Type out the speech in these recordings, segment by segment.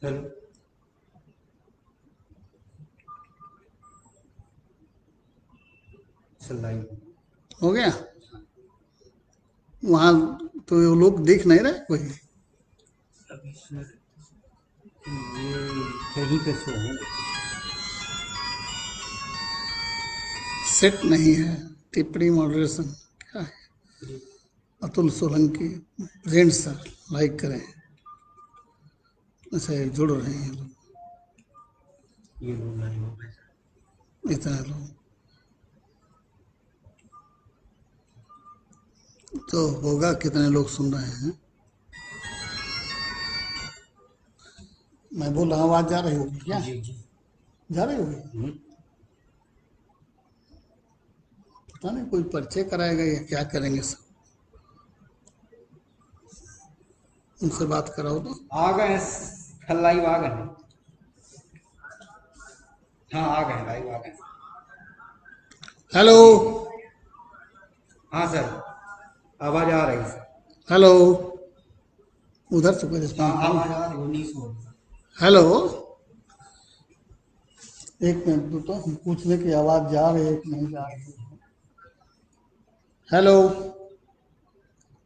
Hello. Live हो गया। वहां तो वो लोग दिख नहीं रहे कोई। अभी सर ये कहीं पे शो होंगे। सेट नहीं है। टिप्पणी मॉडरेशन क्या है? Atul Solanki present sir, like करें। अच्छा, ये जुड़ रहे हैं लोग, ये लोग लाइव हो गए। इतना लोग तो होगा। कितने लोग सुन रहे हैं? मैं बोल रहा हूँ, आवाज जा रही होगी क्या? जी जी। जा रही होगी। पता नहीं कोई परिचय कराएगा या क्या करेंगे सब। उनसे बात कराओ तो। आ गए कल लाइव आ गए। हाँ आ गए, लाइव आ गए। हेलो। जी जी। हाँ सर, आवाज आ रही है। हेलो। उधर से कोई हाँ रिस्पॉन्स नहीं। आवाज आ रही है, 19 हो। हेलो। एक मिनट तो हम पूछ ले कि आवाज जा रही है कि नहीं जा रही है। हेलो।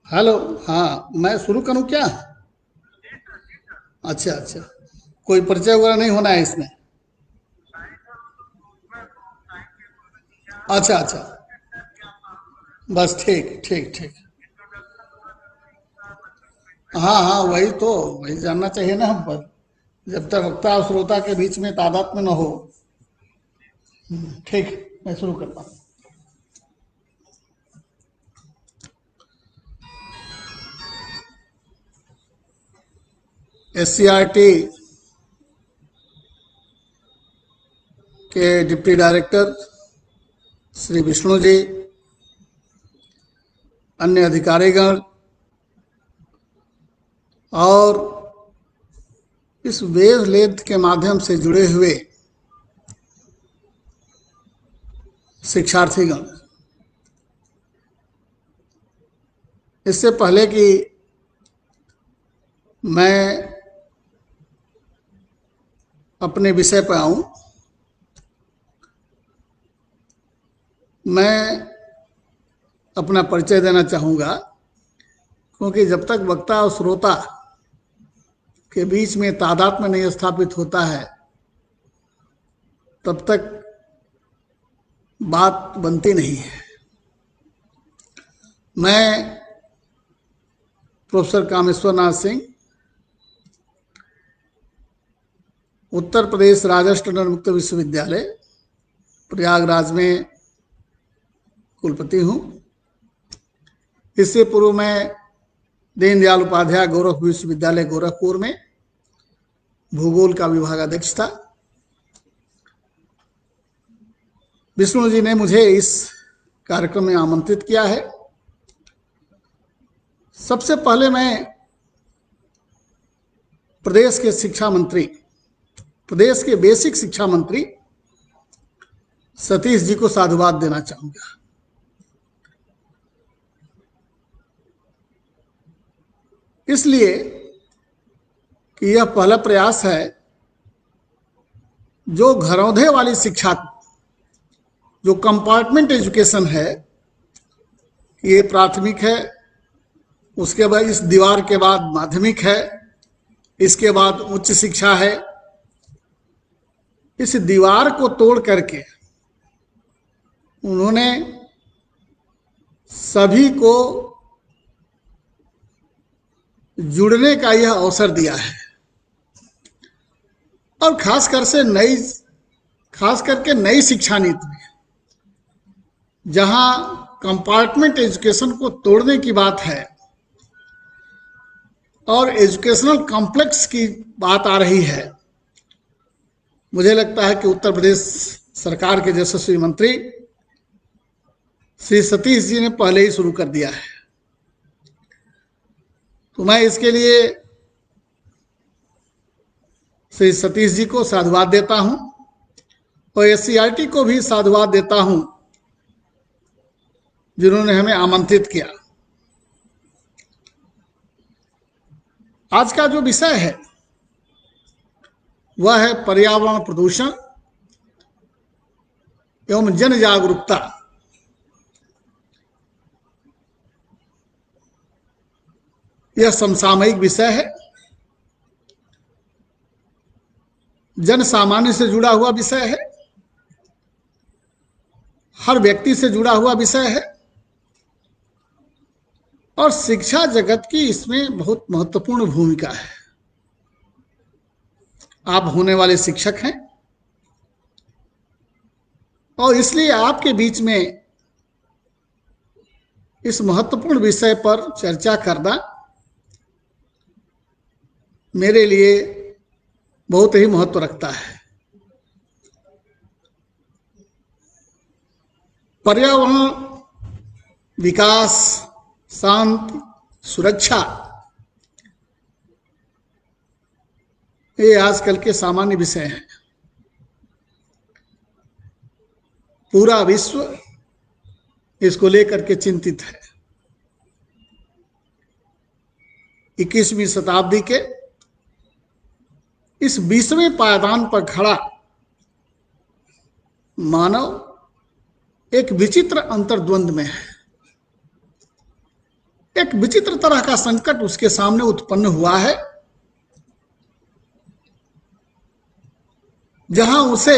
हेलो। हाँ, मैं शुरू करूँ क्या? अच्छा अच्छा। कोई परिचय वगैरह नहीं होना है इसमें? अच्छा अच्छा। बस ठीक ठीक ठीक। हाँ हाँ, वही तो, वही जानना चाहिए ना हम पर। जब तक वक्ता और श्रोता के बीच में तादात्म्य न हो। ठीक, मैं शुरू करता हूँ। SCRT के डिप्टी डायरेक्टर श्री विष्णु जी, अन्य अधिकारीगण और इस वेव लेंथ के माध्यम से जुड़े हुए शिक्षार्थीगण, इससे पहले कि मैं अपने विषय पर आऊं, मैं अपना परिचय देना चाहूँगा। क्योंकि जब तक वक्ता और श्रोता के बीच में तादात्म्य नहीं स्थापित होता है, तब तक बात बनती नहीं है। मैं प्रोफेसर कामेश्वर नाथ सिंह, उत्तर प्रदेश राजर्षि टंडन मुक्त विश्वविद्यालय प्रयागराज में कुलपति हूँ। इससे पूर्व मैं दीनदयाल उपाध्याय गौरव विश्वविद्यालय गोरखपुर में भूगोल का विभागाध्यक्ष था। विष्णु जी ने मुझे इस कार्यक्रम में आमंत्रित किया है। सबसे पहले मैं प्रदेश के शिक्षा मंत्री, प्रदेश के बेसिक शिक्षा मंत्री सतीश जी को साधुवाद देना चाहूंगा। इसलिए कि यह पहला प्रयास है जो घरौंधे वाली शिक्षा, जो कंपार्टमेंट एजुकेशन है, ये प्राथमिक है, उसके बाद इस दीवार के बाद माध्यमिक है, इसके बाद उच्च शिक्षा है। इस दीवार को तोड़ करके उन्होंने सभी को जुड़ने का यह अवसर दिया है। और खास करके नई शिक्षा नीति में, जहां कंपार्टमेंट एजुकेशन को तोड़ने की बात है और एजुकेशनल कॉम्प्लेक्स की बात आ रही है, मुझे लगता है कि उत्तर प्रदेश सरकार के यशस्वी मंत्री श्री सतीश जी ने पहले ही शुरू कर दिया है। तो मैं इसके लिए श्री सतीश जी को साधुवाद देता हूं और SCRT को भी साधुवाद देता हूं, जिन्होंने हमें आमंत्रित किया। आज का जो विषय है वह है पर्यावरण प्रदूषण एवं जन जागरूकता। यह समसामयिक विषय है, जन सामान्य से जुड़ा हुआ विषय है, हर व्यक्ति से जुड़ा हुआ विषय है और शिक्षा जगत की इसमें बहुत महत्वपूर्ण भूमिका है। आप होने वाले शिक्षक हैं और इसलिए आपके बीच में इस महत्वपूर्ण विषय पर चर्चा करना मेरे लिए बहुत ही महत्व रखता है। पर्यावरण, विकास, शांति, सुरक्षा, ये आजकल के सामान्य विषय हैं। पूरा विश्व इसको लेकर के चिंतित है। 21वीं शताब्दी के इस 20वें पायदान पर खड़ा मानव एक विचित्र अंतर्द्वंद में है। एक विचित्र तरह का संकट उसके सामने उत्पन्न हुआ है, जहां उसे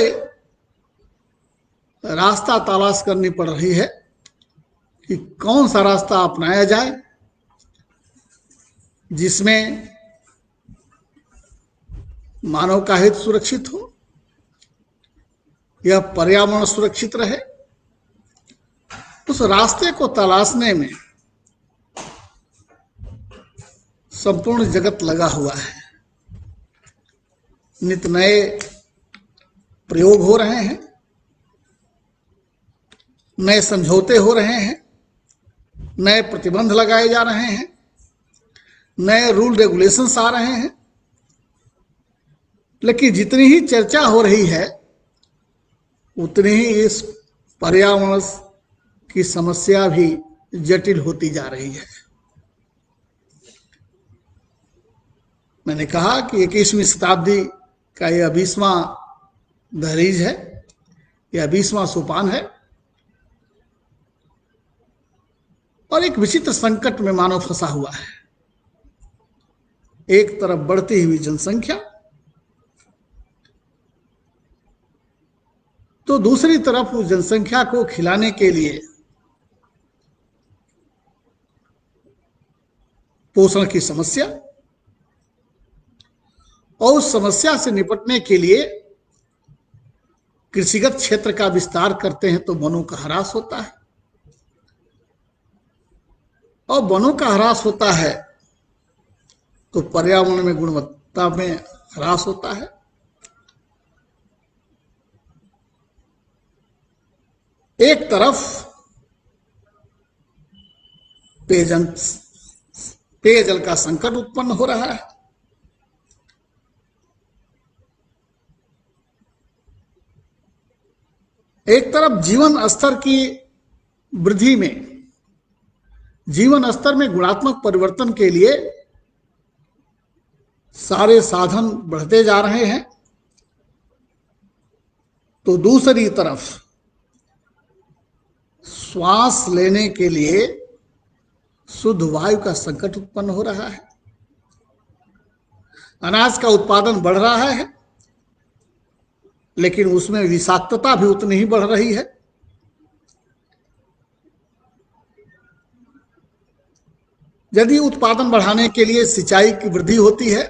रास्ता तलाश करनी पड़ रही है कि कौन सा रास्ता अपनाया जाए जिसमें मानव का हित सुरक्षित हो, यह पर्यावरण सुरक्षित रहे। उस रास्ते को तलाशने में संपूर्ण जगत लगा हुआ है। नित नए प्रयोग हो रहे हैं, नए समझौते हो रहे हैं, नए प्रतिबंध लगाए जा रहे हैं, नए रूल रेगुलेशंस आ रहे हैं। लेकिन जितनी ही चर्चा हो रही है उतनी ही इस पर्यावरण की समस्या भी जटिल होती जा रही है। मैंने कहा कि 21वीं शताब्दी का यह 20वां दहलीज है, यह 20वां सोपान है और एक विचित्र संकट में मानव फंसा हुआ है। एक तरफ बढ़ती हुई जनसंख्या, तो दूसरी तरफ उस जनसंख्या को खिलाने के लिए पोषण की समस्या, और उस समस्या से निपटने के लिए कृषिगत क्षेत्र का विस्तार करते हैं तो वनों का ह्रास होता है, और वनों का ह्रास होता है तो पर्यावरण में गुणवत्ता में ह्रास होता है। एक तरफ पेयजल का संकट उत्पन्न हो रहा है, एक तरफ जीवन स्तर की वृद्धि में, जीवन स्तर में गुणात्मक परिवर्तन के लिए सारे साधन बढ़ते जा रहे हैं, तो दूसरी तरफ श्वास लेने के लिए शुद्ध वायु का संकट उत्पन्न हो रहा है। अनाज का उत्पादन बढ़ रहा है, लेकिन उसमें विषाक्तता भी उतनी ही बढ़ रही है। यदि उत्पादन बढ़ाने के लिए सिंचाई की वृद्धि होती है,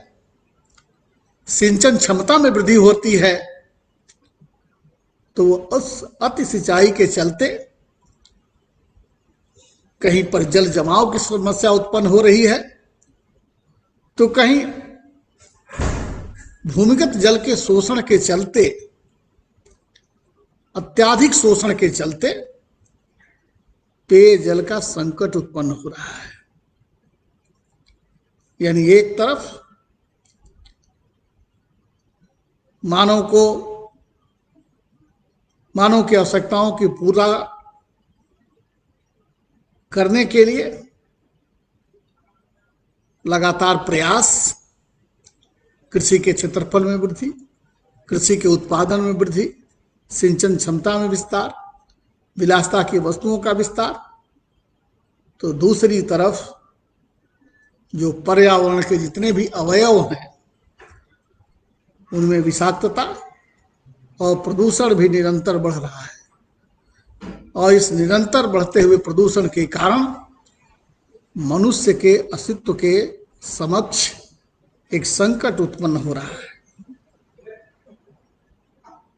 सिंचन क्षमता में वृद्धि होती है, तो उस अति सिंचाई के चलते कहीं पर जल जमाव की समस्या उत्पन्न हो रही है, तो कहीं भूमिगत जल के शोषण के चलते, अत्याधिक शोषण के चलते पेयजल का संकट उत्पन्न हो रहा है। यानी एक तरफ मानव की आवश्यकताओं की पूरा करने के लिए लगातार प्रयास, कृषि के क्षेत्रफल में वृद्धि, कृषि के उत्पादन में वृद्धि, सिंचन क्षमता में विस्तार, विलासिता की वस्तुओं का विस्तार, तो दूसरी तरफ जो पर्यावरण के जितने भी अवयव हैं उनमें विषाक्तता और प्रदूषण भी निरंतर बढ़ रहा है। और इस निरंतर बढ़ते हुए प्रदूषण के कारण मनुष्य के अस्तित्व के समक्ष एक संकट उत्पन्न हो रहा है।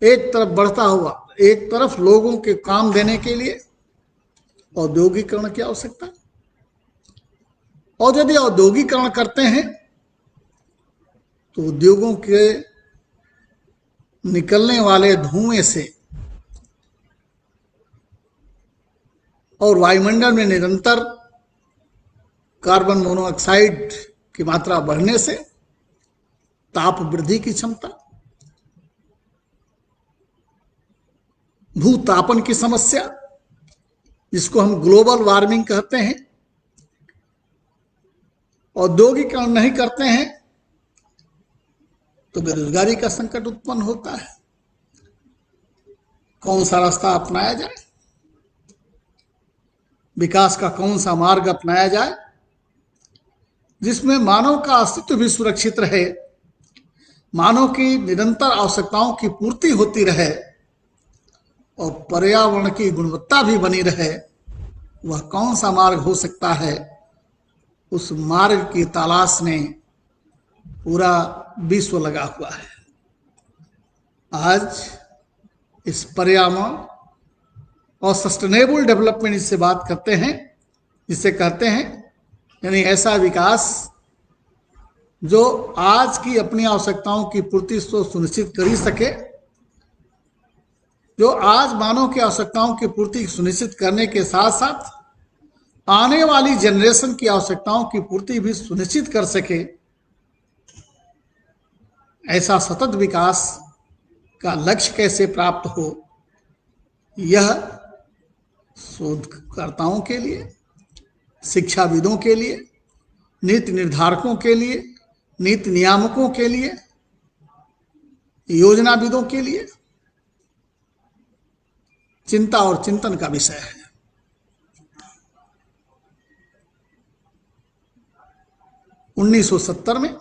एक तरफ बढ़ता हुआ, एक तरफ लोगों के काम देने के लिए औद्योगिकरण की आवश्यकता, और यदि औद्योगिकरण करते हैं तो उद्योगों के निकलने वाले धुएं से और वायुमंडल में निरंतर कार्बन मोनोऑक्साइड की मात्रा बढ़ने से ताप वृद्धि की क्षमता, भूतापन की समस्या जिसको हम ग्लोबल वार्मिंग कहते हैं, औद्योगिकरण नहीं करते हैं तो बेरोजगारी का संकट उत्पन्न होता है। कौन सा रास्ता अपनाया जाए, विकास का कौन सा मार्ग अपनाया जाए जिसमें मानव का अस्तित्व भी सुरक्षित रहे, मानव की निरंतर आवश्यकताओं की पूर्ति होती रहे और पर्यावरण की गुणवत्ता भी बनी रहे, वह कौन सा मार्ग हो सकता है? उस मार्ग की तलाश में पूरा विश्व लगा हुआ है। आज इस पर्यावरण और सस्टेनेबल डेवलपमेंट इससे बात करते हैं, जिसे कहते हैं यानी ऐसा विकास जो आज की अपनी आवश्यकताओं की पूर्ति को सुनिश्चित कर ही सके, जो आज मानव की आवश्यकताओं की पूर्ति सुनिश्चित करने के साथ साथ आने वाली जनरेशन की आवश्यकताओं की पूर्ति भी सुनिश्चित कर सके। ऐसा सतत विकास का लक्ष्य कैसे प्राप्त हो, यह शोधकर्ताओं के लिए, शिक्षाविदों के लिए, नीति निर्धारकों के लिए, नीति नियामकों के लिए, योजनाविदों के लिए चिंता और चिंतन का विषय है। 1970 में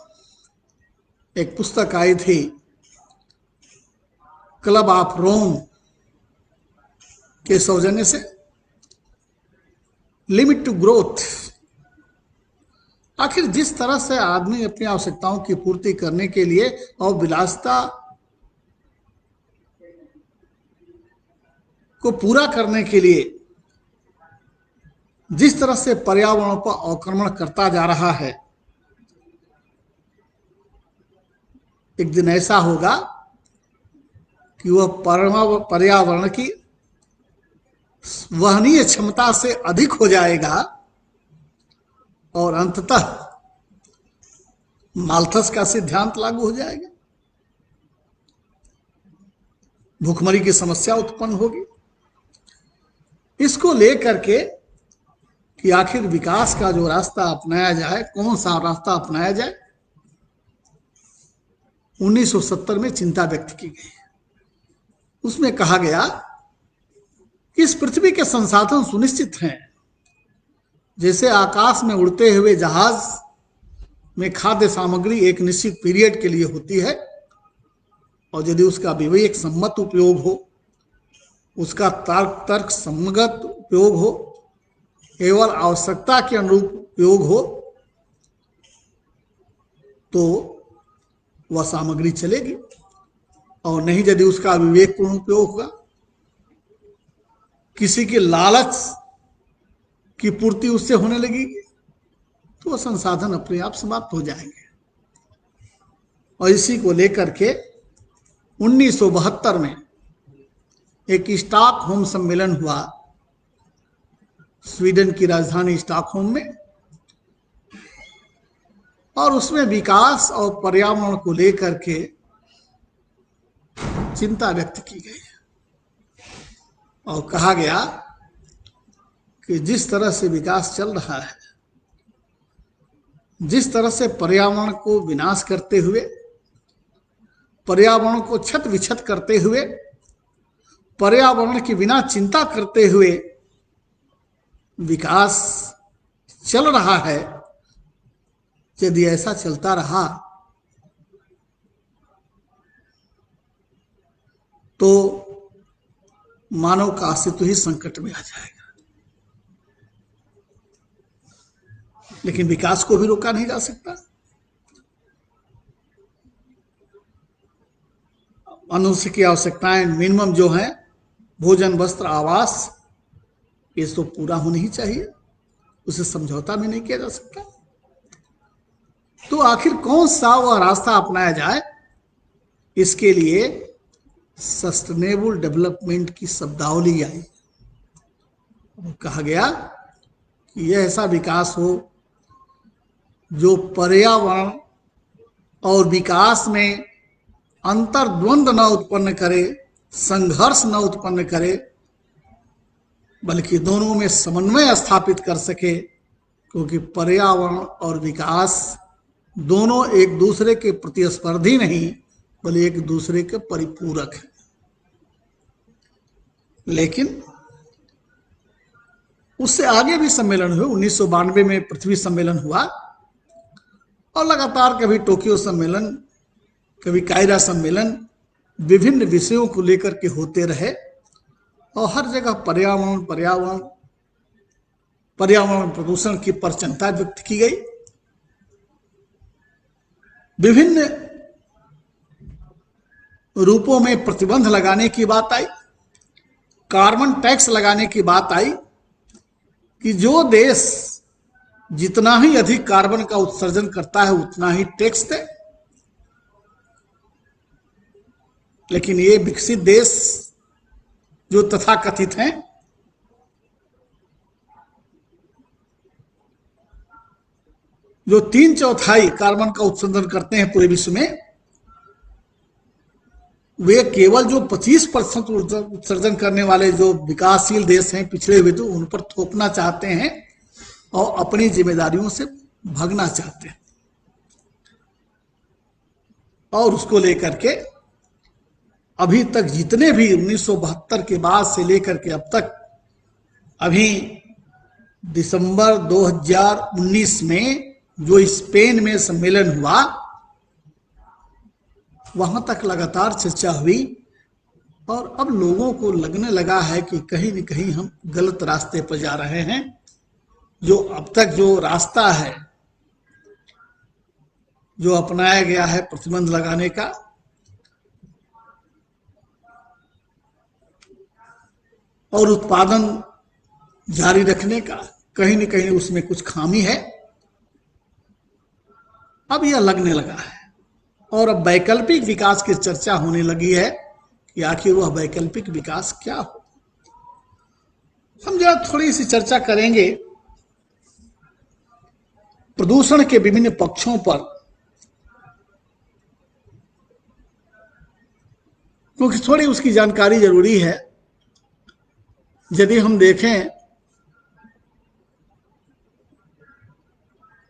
एक पुस्तक आई थी क्लब ऑफ रोम के सौजन्य से, लिमिट टू ग्रोथ। आखिर जिस तरह से आदमी अपनी आवश्यकताओं की पूर्ति करने के लिए और विलासिता को पूरा करने के लिए जिस तरह से पर्यावरण पर आक्रमण करता जा रहा है, एक दिन ऐसा होगा कि वह पर्यावरण की वहनीय क्षमता से अधिक हो जाएगा और अंततः माल्थस का सिद्धांत लागू हो जाएगा। भूखमरी की समस्या उत्पन्न होगी। इसको लेकर के कि आखिर विकास का जो रास्ता अपनाया जाए, कौन सा रास्ता अपनाया जाए, 1970 में चिंता व्यक्त की गई। उसमें कहा गया कि इस पृथ्वी के संसाधन सुनिश्चित हैं। जैसे आकाश में उड़ते हुए जहाज में खाद्य सामग्री एक निश्चित पीरियड के लिए होती है और यदि उसका विवेक सम्मत उपयोग हो, उसका तर्क सम्मत उपयोग हो, केवल आवश्यकता के अनुरूप उपयोग हो, तो वह सामग्री चलेगी, और नहीं यदि उसका विवेकपूर्ण उपयोग होगा, किसी के लालच की पूर्ति उससे होने लगेगी, तो वह संसाधन अपने आप समाप्त हो जाएंगे। और इसी को लेकर के 1972 में एक स्टॉकहोम सम्मेलन हुआ, स्वीडन की राजधानी स्टॉकहोम में, और उसमें विकास और पर्यावरण को लेकर के चिंता व्यक्त की गई और कहा गया कि जिस तरह से विकास चल रहा है, जिस तरह से पर्यावरण को विनाश करते हुए पर्यावरण को छत विछत करते हुए, पर्यावरण की बिना चिंता करते हुए विकास चल रहा है, यदि ऐसा चलता रहा तो मानव का अस्तित्व ही संकट में आ जाएगा। लेकिन विकास को भी रोका नहीं जा सकता। मनुष्य की आवश्यकताएं मिनिमम जो है, भोजन, वस्त्र, आवास, ये तो पूरा होना ही चाहिए, उसे समझौता भी नहीं किया जा सकता। तो आखिर कौन सा वह रास्ता अपनाया जाए, इसके लिए सस्टेनेबल डेवलपमेंट की शब्दावली आई। कहा गया कि यह ऐसा विकास हो जो पर्यावरण और विकास में अंतर्द्वंद न उत्पन्न करे, संघर्ष न उत्पन्न करे, बल्कि दोनों में समन्वय स्थापित कर सके, क्योंकि पर्यावरण और विकास दोनों एक दूसरे के प्रतिस्पर्धी नहीं, बल्कि एक दूसरे के परिपूरक है। लेकिन उससे आगे भी सम्मेलन हुए। 1992 में पृथ्वी सम्मेलन हुआ और लगातार कभी टोक्यो सम्मेलन, कभी कायरा सम्मेलन विभिन्न विषयों को लेकर के होते रहे और हर जगह पर्यावरण पर्यावरण पर्यावरण प्रदूषण की प्रचंडता व्यक्त की गई। विभिन्न रूपों में प्रतिबंध लगाने की बात आई, कार्बन टैक्स लगाने की बात आई कि जो देश जितना ही अधिक कार्बन का उत्सर्जन करता है उतना ही टैक्स दे। लेकिन ये विकसित देश जो तथाकथित हैं, जो 3/4 कार्बन का उत्सर्जन करते हैं पूरे विश्व में, वे केवल जो 25% उत्सर्जन करने वाले जो विकासशील देश हैं, पिछड़े हुए, तो उन पर थोपना चाहते हैं और अपनी जिम्मेदारियों से भागना चाहते हैं। और उसको लेकर के अभी तक जितने भी 1972 के बाद से लेकर के अब तक, अभी दिसंबर 2019 में जो स्पेन में सम्मेलन हुआ, वहां तक लगातार चर्चा हुई और अब लोगों को लगने लगा है कि कहीं न कहीं हम गलत रास्ते पर जा रहे हैं। जो अब तक जो रास्ता है जो अपनाया गया है प्रतिबंध लगाने का, और उत्पादन जारी रखने का, कहीं न कहीं उसमें कुछ खामी है। अब यह लगने लगा है और अब वैकल्पिक विकास की चर्चा होने लगी है कि आखिर वह वैकल्पिक विकास क्या हो। हम जरा थोड़ी सी चर्चा करेंगे प्रदूषण के विभिन्न पक्षों पर, क्योंकि थोड़ी उसकी जानकारी जरूरी है। यदि हम देखें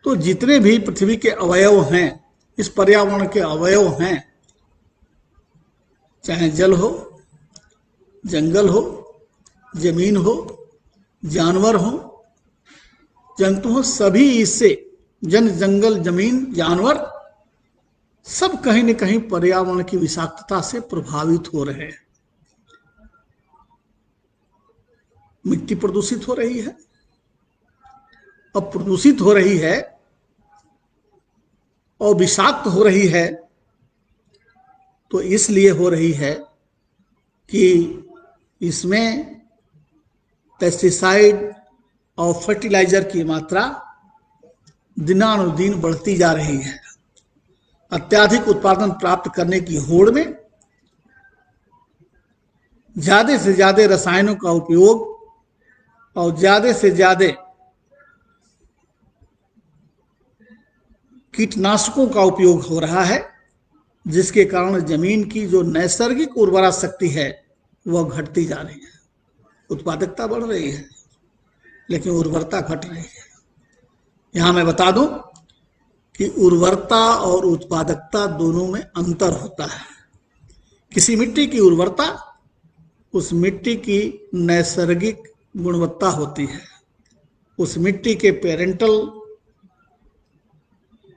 तो जितने भी पृथ्वी के अवयव हैं, इस पर्यावरण के अवयव हैं, चाहे जल हो, जंगल हो, जमीन हो, जानवर हो, जंतु हो, सभी इससे, जंगल, जमीन, जानवर, सब कहीं न कहीं पर्यावरण की विषाक्तता से प्रभावित हो रहे हैं। मिट्टी प्रदूषित हो रही है। अब प्रदूषित हो रही है और विषाक्त हो रही है, तो इसलिए हो रही है कि इसमें पेस्टिसाइड और फर्टिलाइजर की मात्रा दिनानुदिन बढ़ती जा रही है। अत्यधिक उत्पादन प्राप्त करने की होड़ में ज्यादा से ज्यादा रसायनों का उपयोग और ज्यादा से ज्यादा कीटनाशकों का उपयोग हो रहा है, जिसके कारण जमीन की जो नैसर्गिक उर्वरा शक्ति है वह घटती जा रही है। उत्पादकता बढ़ रही है लेकिन उर्वरता घट रही है। यहां मैं बता दूं कि उर्वरता और उत्पादकता दोनों में अंतर होता है। किसी मिट्टी की उर्वरता उस मिट्टी की नैसर्गिक गुणवत्ता होती है, उस मिट्टी के पेरेंटल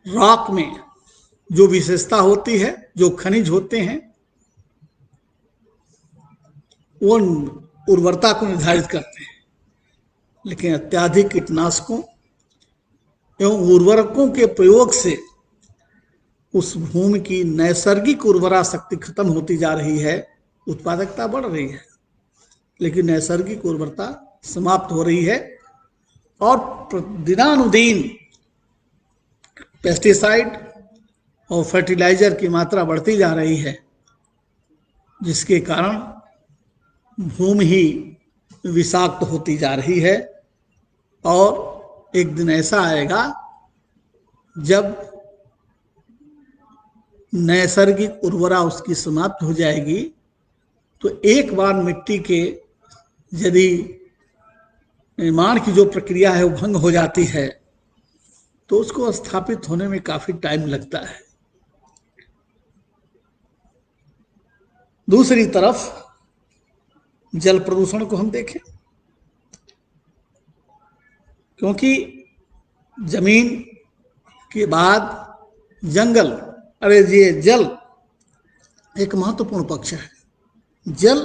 रॉक में जो विशेषता होती है, जो खनिज होते हैं, वो उर्वरता को निर्धारित करते हैं। लेकिन अत्यधिक कीटनाशकों एवं उर्वरकों के प्रयोग से उस भूमि की नैसर्गिक उर्वरा शक्ति खत्म होती जा रही है, उत्पादकता बढ़ रही है, लेकिन नैसर्गिक उर्वरता समाप्त हो रही है। और दिनानुदिन पेस्टिसाइड और फर्टिलाइजर की मात्रा बढ़ती जा रही है, जिसके कारण भूमि ही विषाक्त होती जा रही है। और एक दिन ऐसा आएगा जब नैसर्गिक उर्वरा उसकी समाप्त हो जाएगी, तो एक बार मिट्टी के यदि निर्माण की जो प्रक्रिया है वो भंग हो जाती है, तो उसको स्थापित होने में काफी टाइम लगता है। दूसरी तरफ जल प्रदूषण को हम देखें, क्योंकि जमीन के बाद जंगल, अरे ये जल एक महत्वपूर्ण पक्ष है। जल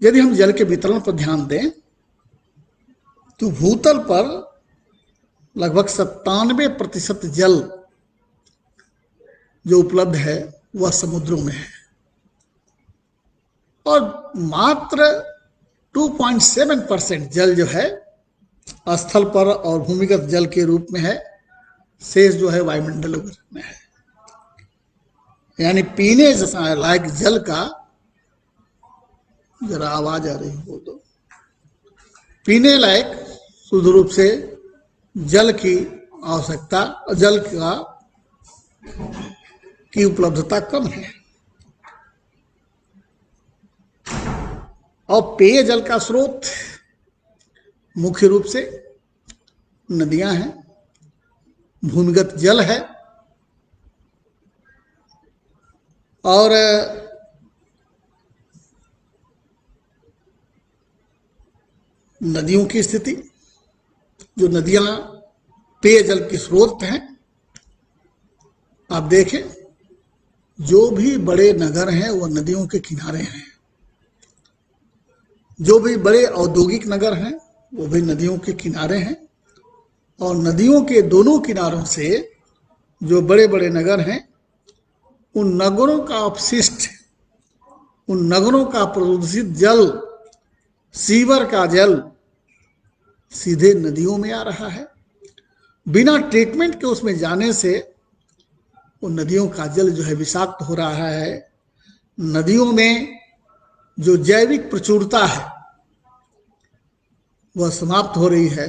यदि हम जल के वितरण पर ध्यान दें तो भूतल पर लगभग 97% जल जो उपलब्ध है वह समुद्रों में है, और मात्र 2.7% जल जो है स्थल पर और भूमिगत जल के रूप में है, शेष जो है वायुमंडल में है। यानी पीने जैसा लायक जल का, जरा आवाज आ रही हो तो, पीने लायक शुद्ध रूप से जल की आवश्यकता, जल का की उपलब्धता कम है। और पेय जल का स्रोत मुख्य रूप से नदियां हैं, भूमिगत जल है, और नदियों की स्थिति, जो नदियां पेयजल के स्रोत हैं, आप देखें जो भी बड़े नगर हैं वह नदियों के किनारे हैं, जो भी बड़े औद्योगिक नगर हैं वो भी नदियों के किनारे हैं, और नदियों के दोनों किनारों से जो बड़े बड़े नगर हैं उन नगरों का अपशिष्ट, उन नगरों का प्रदूषित जल, सीवर का जल सीधे नदियों में आ रहा है। बिना ट्रीटमेंट के उसमें जाने से वो नदियों का जल जो है विषाक्त हो रहा है। नदियों में जो जैविक प्रचुरता है वह समाप्त हो रही है,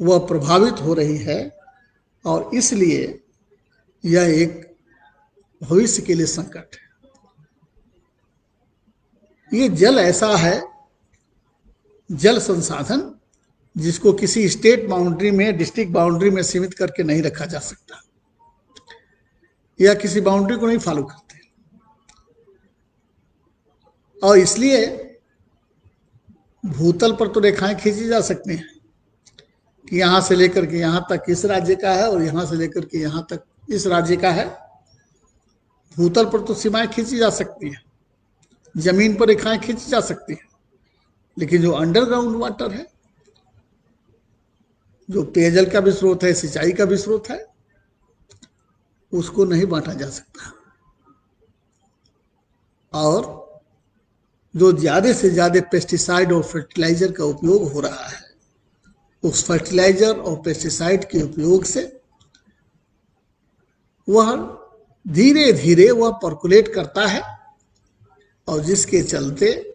वह प्रभावित हो रही है, और इसलिए यह एक भविष्य के लिए संकट है। ये जल ऐसा है, जल संसाधन जिसको किसी स्टेट बाउंड्री में, डिस्ट्रिक्ट बाउंड्री में सीमित करके नहीं रखा जा सकता, या किसी बाउंड्री को नहीं फॉलो करते। और इसलिए भूतल पर तो रेखाएं खींची जा सकती हैं कि यहां से लेकर के यहां तक इस राज्य का है और यहां से लेकर के यहां तक इस राज्य का है। भूतल पर तो सीमाएं खींची जा सकती हैं, जमीन पर रेखाएं खींची जा सकती हैं, लेकिन जो अंडरग्राउंड वाटर है, जो पेयजल का भी स्रोत है, सिंचाई का भी स्रोत है, उसको नहीं बांटा जा सकता। और जो ज्यादा से ज्यादा पेस्टिसाइड और फर्टिलाइजर का उपयोग हो रहा है, उस फर्टिलाइजर और पेस्टिसाइड के उपयोग से वह धीरे धीरे वह पर्कुलेट करता है, और जिसके चलते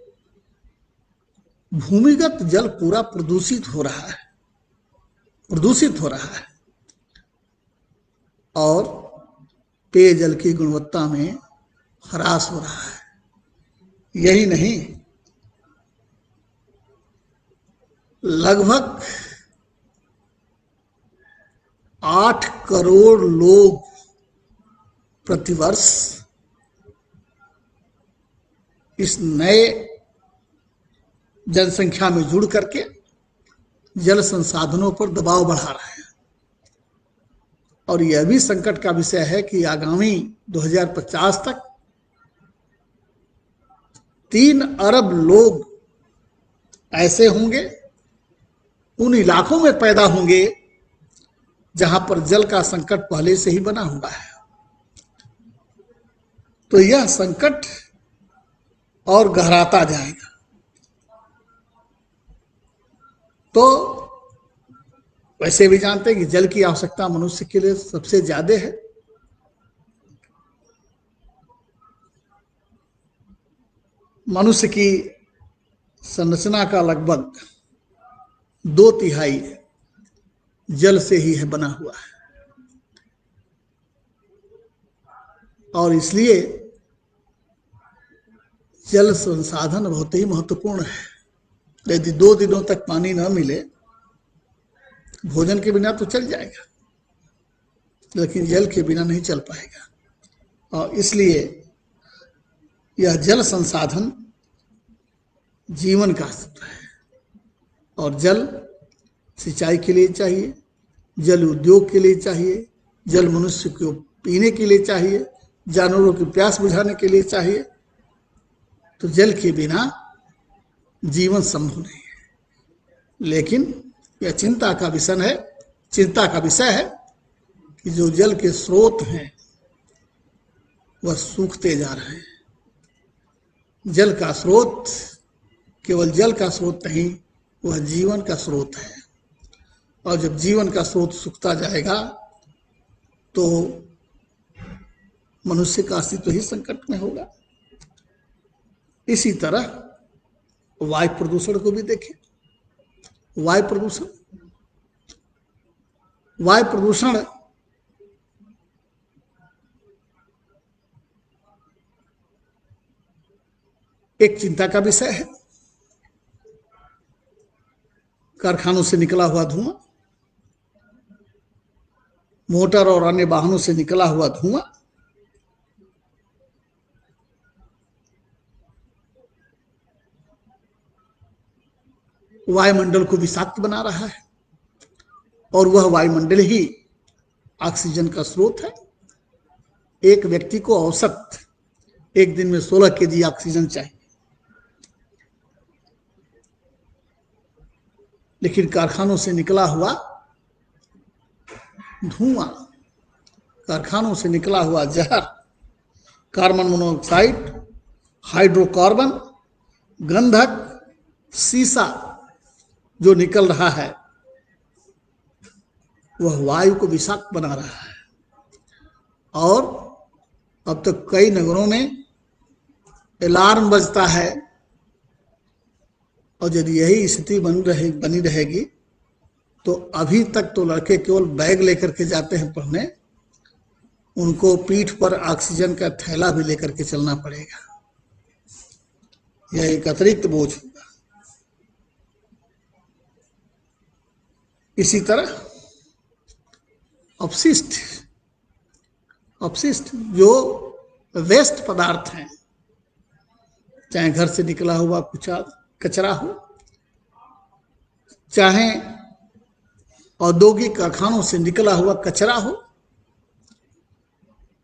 भूमिगत जल पूरा प्रदूषित हो रहा है, और पेयजल की गुणवत्ता में ह्रास हो रहा है। यही नहीं, लगभग 8 करोड़ लोग प्रतिवर्ष इस नए जनसंख्या में जुड़ करके जल संसाधनों पर दबाव बढ़ा रहे हैं। और यह भी संकट का विषय है कि आगामी 2050 तक 3 अरब लोग ऐसे होंगे, उन इलाकों में पैदा होंगे जहां पर जल का संकट पहले से ही बना हुआ है। तो यह संकट और गहराता जाएगा। तो वैसे भी जानते हैं कि जल की आवश्यकता मनुष्य के लिए सबसे ज्यादा है। मनुष्य की संरचना का लगभग 2/3 जल से ही है बना हुआ है। और इसलिए जल संसाधन बहुत ही महत्वपूर्ण है। यदि 2 दिनों तक पानी न मिले, भोजन के बिना तो चल जाएगा, लेकिन जल के बिना नहीं चल पाएगा। और इसलिए यह जल संसाधन जीवन का अस्तित्व है। और जल सिंचाई के लिए चाहिए, जल उद्योग के लिए चाहिए, जल मनुष्य को पीने के लिए चाहिए, जानवरों की प्यास बुझाने के लिए चाहिए। तो जल के बिना जीवन संभव नहीं है। लेकिन यह चिंता का विषय है कि जो जल के स्रोत हैं वह सूखते जा रहे हैं। जल का स्रोत केवल जल का स्रोत नहीं, वह जीवन का स्रोत है। और जब जीवन का स्रोत सूखता जाएगा तो मनुष्य का अस्तित्व ही संकट में होगा। इसी तरह वायु प्रदूषण को भी देखें। वायु प्रदूषण एक चिंता का विषय है। कारखानों से निकला हुआ धुआं, मोटर और अन्य वाहनों से निकला हुआ धुआं वायुमंडल को विषाक्त बना रहा है। और वह वायुमंडल ही ऑक्सीजन का स्रोत है। एक व्यक्ति को औसत एक दिन में 16 kg ऑक्सीजन चाहिए। लेकिन कारखानों से निकला हुआ धुआं, कारखानों से निकला हुआ जहर, कार्बन मोनोऑक्साइड, हाइड्रोकार्बन, गंधक, सीसा जो निकल रहा है वह वायु को विषाक्त बना रहा है। और अब तक कई नगरों में अलार्म बजता है। और यदि यही स्थिति बनी रहेगी तो अभी तक तो लड़के केवल बैग लेकर के जाते हैं पढ़ने, उनको पीठ पर ऑक्सीजन का थैला भी लेकर के चलना पड़ेगा। यह एक अतिरिक्त बोझ होगा। इसी तरह अपशिष्ट जो वेस्ट पदार्थ हैं, चाहे घर से निकला हुआ कुछ कचरा हो, चाहे औद्योगिक कारखानों से निकला हुआ कचरा हो,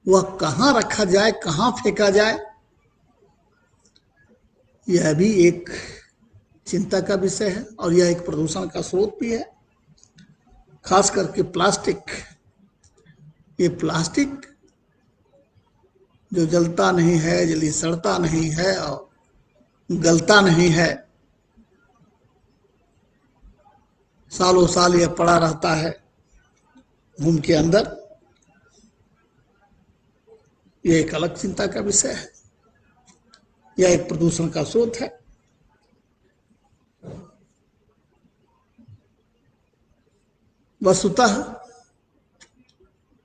वह कहाँ रखा जाए, कहाँ फेंका जाए, यह भी एक चिंता का विषय है। और यह एक प्रदूषण का स्रोत भी है। खास करके प्लास्टिक, ये प्लास्टिक जो जलता नहीं है, जल्दी सड़ता नहीं है और गलता नहीं है, सालों साल यह पड़ा रहता है भूमि के अंदर, यह एक अलग चिंता का विषय है। यह एक प्रदूषण का स्रोत है। वस्तुतः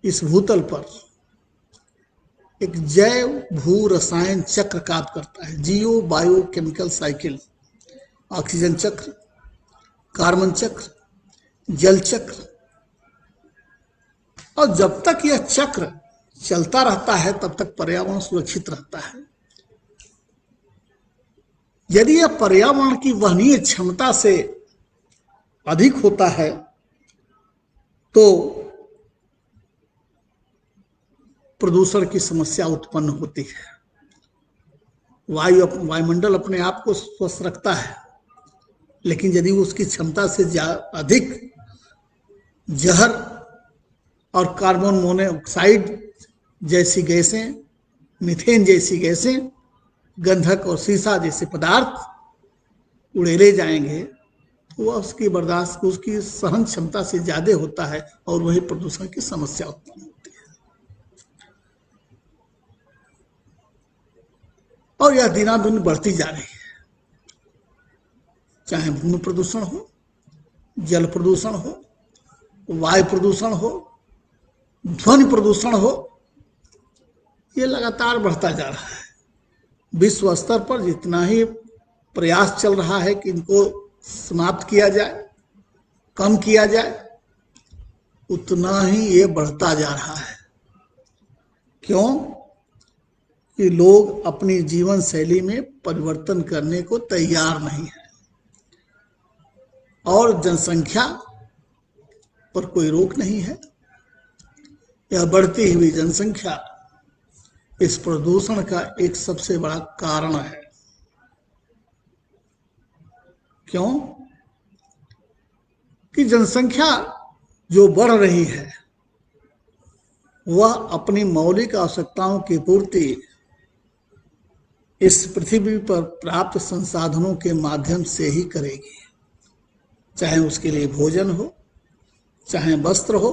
इस भूतल पर एक जैव भू रसायन चक्र काम करता है। जियो बायो केमिकल साइकिल, ऑक्सीजन चक्र, कार्बन चक्र, जल चक्र। और जब तक यह चक्र चलता रहता है तब तक पर्यावरण सुरक्षित रहता है। यदि यह पर्यावरण की वहनीय क्षमता से अधिक होता है तो प्रदूषण की समस्या उत्पन्न होती है। वायुमंडल अपने आप को स्वस्थ रखता है, लेकिन यदि उसकी क्षमता से अधिक जहर और कार्बन मोनोऑक्साइड जैसी गैसें, मीथेन जैसी गैसें, गंधक और सीसा जैसे पदार्थ उड़ेले जाएंगे तो वह उसकी सहन क्षमता से ज्यादा होता है और वही प्रदूषण की समस्या उत्पन्न होती है। और यह दिनादिन बढ़ती जा रही है, चाहे भूमि प्रदूषण हो, जल प्रदूषण हो, वायु प्रदूषण हो, ध्वनि प्रदूषण हो, ये लगातार बढ़ता जा रहा है। विश्व स्तर पर जितना ही प्रयास चल रहा है कि इनको समाप्त किया जाए, कम किया जाए, उतना ही ये बढ़ता जा रहा है। क्यों? कि लोग अपनी जीवन शैली में परिवर्तन करने को तैयार नहीं है और जनसंख्या पर कोई रोक नहीं है। यह बढ़ती हुई जनसंख्या इस प्रदूषण का एक सबसे बड़ा कारण है। क्यों? कि जनसंख्या जो बढ़ रही है वह अपनी मौलिक आवश्यकताओं की पूर्ति इस पृथ्वी पर प्राप्त संसाधनों के माध्यम से ही करेगी, चाहे उसके लिए भोजन हो, चाहे वस्त्र हो,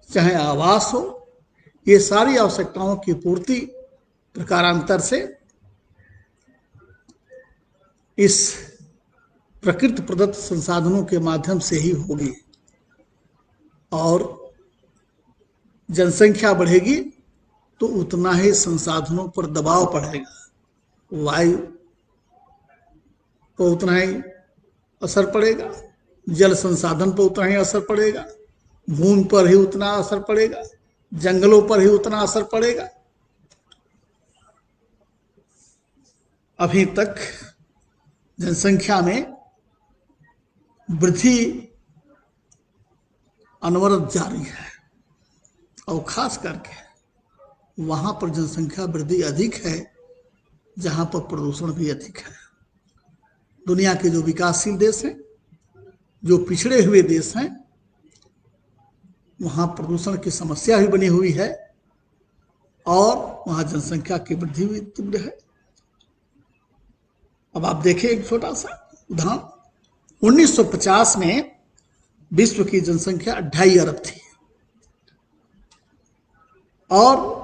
चाहे आवास हो। ये सारी आवश्यकताओं की पूर्ति प्रकारांतर से इस प्रकृति प्रदत्त संसाधनों के माध्यम से ही होगी। और जनसंख्या बढ़ेगी तो उतना ही संसाधनों पर दबाव पड़ेगा, वायु पर उतना ही असर पड़ेगा, जल संसाधन पर उतना ही असर पड़ेगा, भूमि पर ही उतना असर पड़ेगा, जंगलों पर ही उतना असर पड़ेगा। अभी तक जनसंख्या में वृद्धि अनवरत जारी है और खास करके वहां पर जनसंख्या वृद्धि अधिक है जहां पर प्रदूषण भी अधिक है। दुनिया के जो विकासशील देश हैं, जो पिछड़े हुए देश हैं, वहां प्रदूषण की समस्या भी बनी हुई है और वहां जनसंख्या की वृद्धि भी तीव्र है। अब आप देखिए एक छोटा सा उदाहरण, 1950 में विश्व की जनसंख्या 2.5 अरब थी और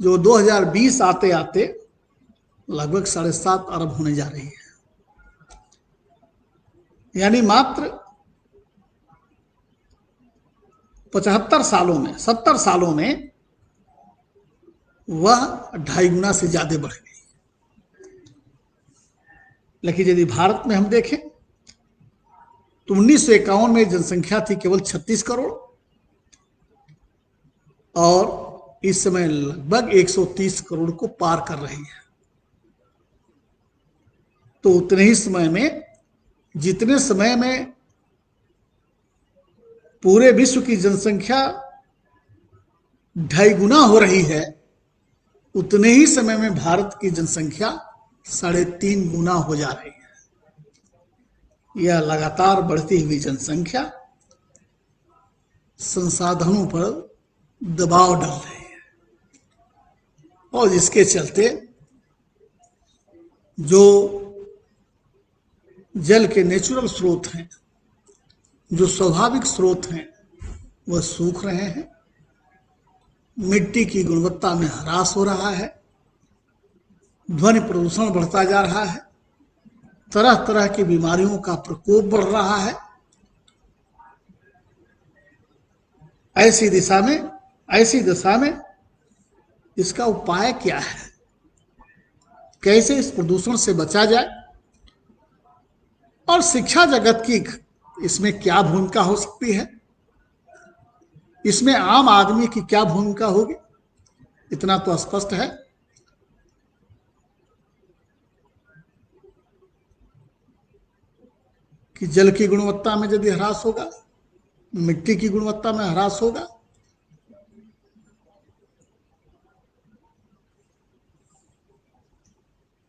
जो 2020 आते आते लगभग 7.5 अरब होने जा रही है। यानी मात्र 75 सालों में, 70 सालों में वह 2.5 गुना से ज्यादा बढ़ गई। लेकिन यदि भारत में हम देखें तो 1951 में जनसंख्या थी केवल 36 करोड़ और इस समय लगभग 130 करोड़ को पार कर रही है। तो उतने ही समय में, जितने समय में पूरे विश्व की जनसंख्या 2.5 गुना हो रही है, उतने ही समय में भारत की जनसंख्या 3.5 गुना हो जा रही है। यह लगातार बढ़ती हुई जनसंख्या संसाधनों पर दबाव डाल रही है और इसके चलते जो जल के नेचुरल स्रोत हैं, जो स्वाभाविक स्रोत हैं, वह सूख रहे हैं। मिट्टी की गुणवत्ता में ह्रास हो रहा है, ध्वनि प्रदूषण बढ़ता जा रहा है, तरह तरह की बीमारियों का प्रकोप बढ़ रहा है। ऐसी दशा में इसका उपाय क्या है? कैसे इस प्रदूषण से बचा जाए और शिक्षा जगत की इसमें क्या भूमिका हो सकती है? इसमें आम आदमी की क्या भूमिका होगी? इतना तो स्पष्ट है कि जल की गुणवत्ता में यदि ह्रास होगा, मिट्टी की गुणवत्ता में ह्रास होगा,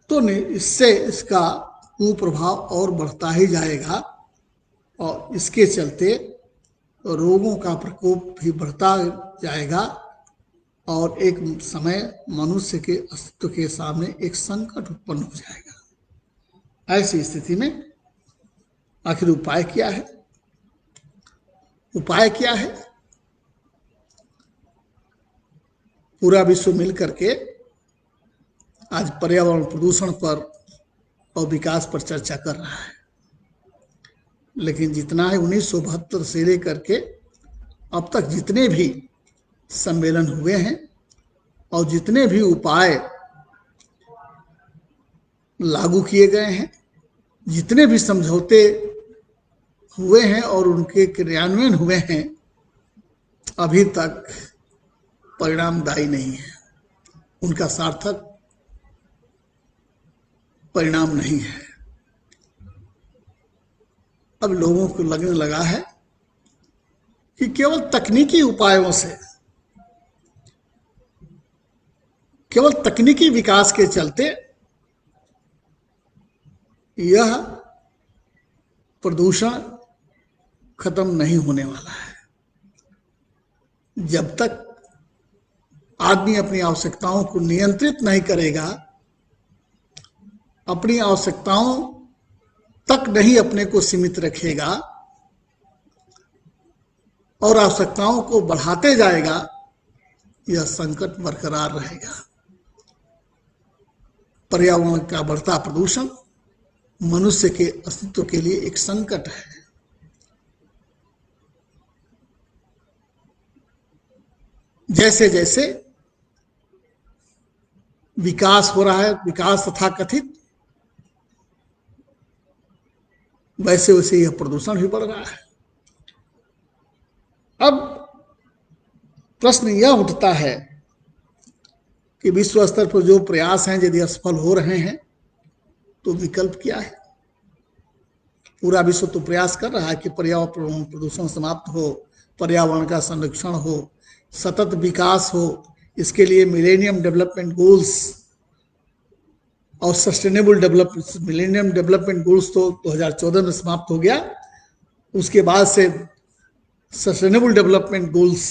तो इससे इसका कुप्रभाव और बढ़ता ही जाएगा और इसके चलते रोगों का प्रकोप भी बढ़ता जाएगा और एक समय मनुष्य के अस्तित्व के सामने एक संकट उत्पन्न हो जाएगा। ऐसी स्थिति में आखिर उपाय क्या है? उपाय क्या है? पूरा विश्व मिलकर के आज पर्यावरण प्रदूषण पर और विकास पर चर्चा कर रहा है, लेकिन जितना है 1972 से लेकर के अब तक जितने भी सम्मेलन हुए हैं और जितने भी उपाय लागू किए गए हैं, जितने भी समझौते हुए हैं और उनके क्रियान्वयन हुए हैं, अभी तक परिणामदायी नहीं है, उनका सार्थक परिणाम नहीं है। अब लोगों को लगने लगा है कि केवल तकनीकी उपायों से, केवल तकनीकी विकास के चलते यह प्रदूषण खत्म नहीं होने वाला है। जब तक आदमी अपनी आवश्यकताओं को नियंत्रित नहीं करेगा, अपनी आवश्यकताओं तक नहीं अपने को सीमित रखेगा और आवश्यकताओं को बढ़ाते जाएगा, यह संकट बरकरार रहेगा। पर्यावरण का बढ़ता प्रदूषण मनुष्य के अस्तित्व के लिए एक संकट है। जैसे जैसे विकास हो रहा है, विकास तथा कथित, वैसे वैसे यह प्रदूषण भी बढ़ रहा है। अब प्रश्न यह उठता है कि विश्व स्तर पर जो प्रयास हैं यदि असफल हो रहे हैं तो विकल्प क्या है? पूरा विश्व तो प्रयास कर रहा है कि पर्यावरण प्रदूषण समाप्त हो, पर्यावरण का संरक्षण हो, सतत विकास हो। इसके लिए मिलेनियम डेवलपमेंट गोल्स और मिलेनियम डेवलपमेंट गोल्स तो 2014 में समाप्त हो गया। उसके बाद से सस्टेनेबल डेवलपमेंट गोल्स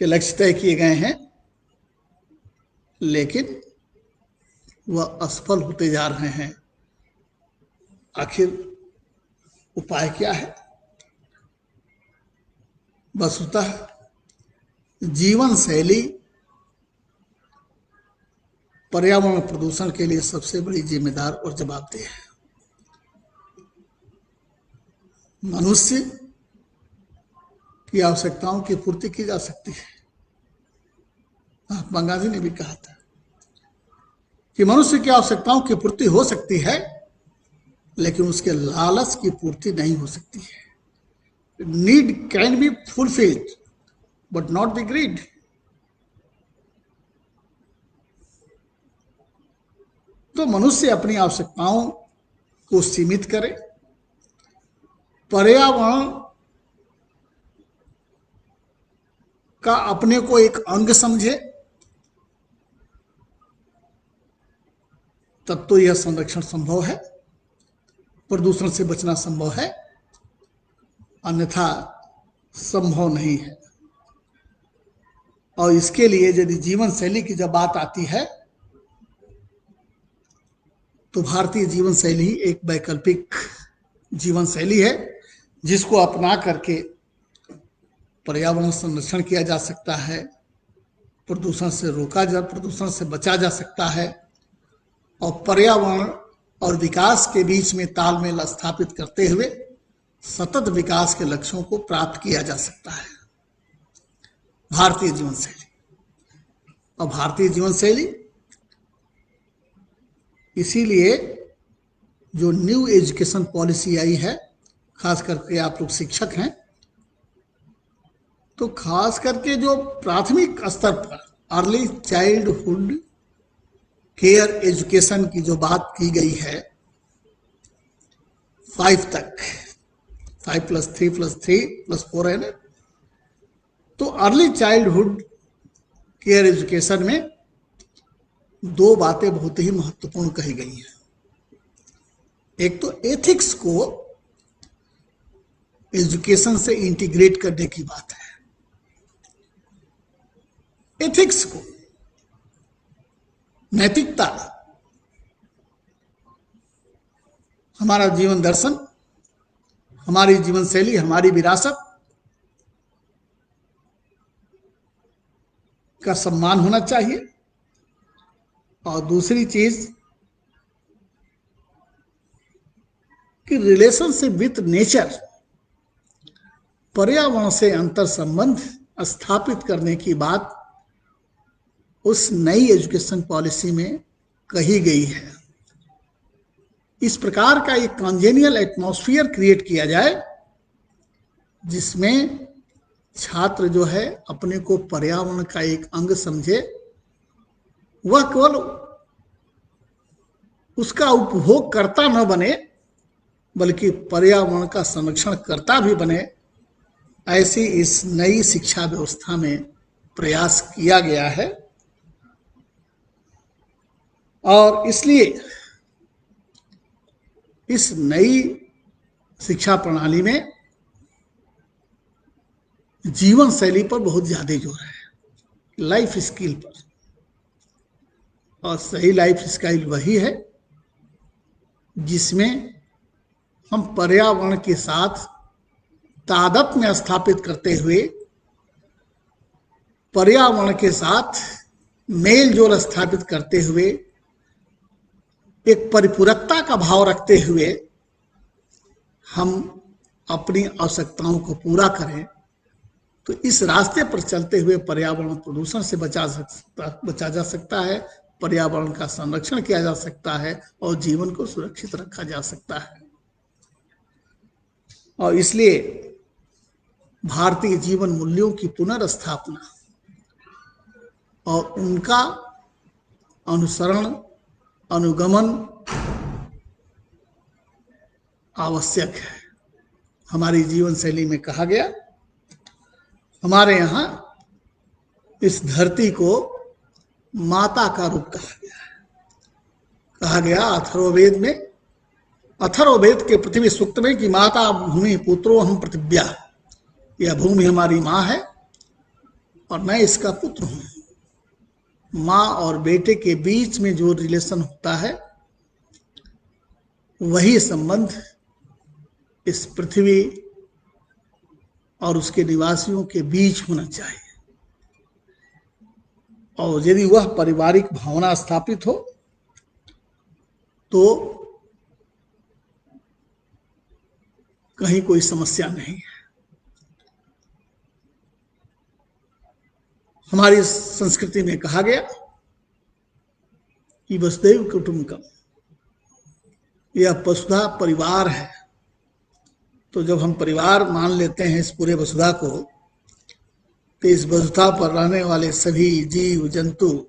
के लक्ष्य तय किए गए हैं, लेकिन वह असफल होते जा रहे हैं। आखिर उपाय क्या है? वस्तुतः जीवन शैली पर्यावरण प्रदूषण के लिए सबसे बड़ी जिम्मेदार और जवाबदेह है। मनुष्य की आवश्यकताओं की पूर्ति की जा सकती है। महात्मा गांधी ने भी कहा था कि मनुष्य की आवश्यकताओं की पूर्ति हो सकती है, लेकिन उसके लालच की पूर्ति नहीं हो सकती है। Need can be fulfilled but not the greed. तो मनुष्य अपनी आवश्यकताओं को सीमित करे, पर्यावरण का अपने को एक अंग समझे, तब तो यह संरक्षण संभव है, प्रदूषण से बचना संभव है, अन्यथा संभव नहीं है। और इसके लिए यदि जीवन शैली की जब बात आती है तो भारतीय जीवन शैली एक वैकल्पिक जीवन शैली है, जिसको अपना करके पर्यावरण संरक्षण किया जा सकता है, प्रदूषण से बचा जा सकता है और पर्यावरण और विकास के बीच में तालमेल स्थापित करते हुए सतत विकास के लक्ष्यों को प्राप्त किया जा सकता है। भारतीय जीवन शैली। और भारतीय जीवन शैली इसीलिए जो न्यू एजुकेशन पॉलिसी आई है, खास करके आप लोग शिक्षक हैं, तो खास करके जो प्राथमिक स्तर पर अर्ली चाइल्डहुड केयर एजुकेशन की जो बात की गई है 5 तक, 5+3+3+4 है ना, तो अर्ली चाइल्डहुड केयर एजुकेशन में 2 बातें बहुत ही महत्वपूर्ण कही गई हैं। एक तो एथिक्स को एजुकेशन से इंटीग्रेट करने की बात है। एथिक्स को, नैतिकता, हमारा जीवन दर्शन, हमारी जीवन शैली, हमारी विरासत का सम्मान होना चाहिए। और दूसरी चीज कि रिलेशनशिप विथ नेचर, पर्यावरण से अंतर संबंध स्थापित करने की बात उस नई एजुकेशन पॉलिसी में कही गई है। इस प्रकार का एक कॉन्जेनियल एटमॉस्फेयर क्रिएट किया जाए जिसमें छात्र जो है अपने को पर्यावरण का एक अंग समझे, वह केवल उसका उपभोग करता न बने बल्कि पर्यावरण का संरक्षण करता भी बने, ऐसी इस नई शिक्षा व्यवस्था में प्रयास किया गया है। और इसलिए इस नई शिक्षा प्रणाली में जीवन शैली पर बहुत ज्यादा जोर है, लाइफ स्किल पर। और सही लाइफ स्टाइल वही है जिसमें हम पर्यावरण के साथ तादात्म्य स्थापित करते हुए, पर्यावरण के साथ मेल जोल स्थापित करते हुए, एक परिपूरकता का भाव रखते हुए हम अपनी आवश्यकताओं को पूरा करें, तो इस रास्ते पर चलते हुए पर्यावरण प्रदूषण से बचा जा सकता है, पर्यावरण का संरक्षण किया जा सकता है और जीवन को सुरक्षित रखा जा सकता है। और इसलिए भारतीय जीवन मूल्यों की पुनर्स्थापना और उनका अनुसरण, अनुगमन आवश्यक है। हमारी जीवन शैली में कहा गया, हमारे यहाँ इस धरती को माता का रूप कहा गया है। कहा गया अथर्ववेद में, अथर्ववेद के पृथ्वी सूक्त में कि माता भूमि पुत्रो हम पृथिव्या, यह भूमि हमारी माँ है और मैं इसका पुत्र हूं। माँ और बेटे के बीच में जो रिलेशन होता है वही संबंध इस पृथ्वी और उसके निवासियों के बीच होना चाहिए। और यदि वह पारिवारिक भावना स्थापित हो तो कहीं कोई समस्या नहीं है। हमारी संस्कृति में कहा गया कि वसुधैव कुटुंबकम, यह वसुधा परिवार है। तो जब हम परिवार मान लेते हैं इस पूरे वसुधा को, तो इस वसुधा पर रहने वाले सभी जीव जंतु,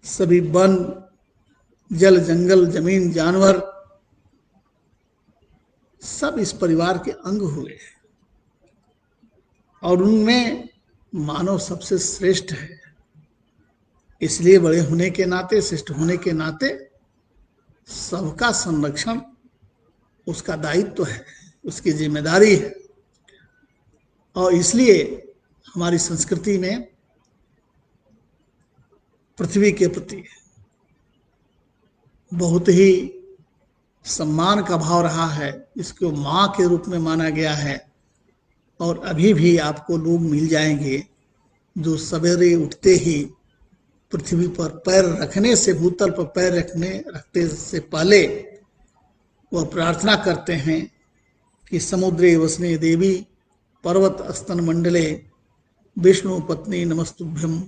सभी वन, जल, जंगल, जमीन, जानवर सब इस परिवार के अंग हुए हैं। और उनमें मानव सबसे श्रेष्ठ है। इसलिए बड़े होने के नाते, श्रेष्ठ होने के नाते सबका संरक्षण उसका दायित्व है, उसकी जिम्मेदारी है। और इसलिए हमारी संस्कृति में पृथ्वी के प्रति बहुत ही सम्मान का भाव रहा है। इसको माँ के रूप में माना गया है। और अभी भी आपको लोग मिल जाएंगे जो सवेरे उठते ही पृथ्वी पर पैर रखने से, भूतल पर पैर रखते से पहले वह प्रार्थना करते हैं कि समुद्रे वसने देवी पर्वत स्तन मंडले विष्णु पत्नी नमस्तुभ्यम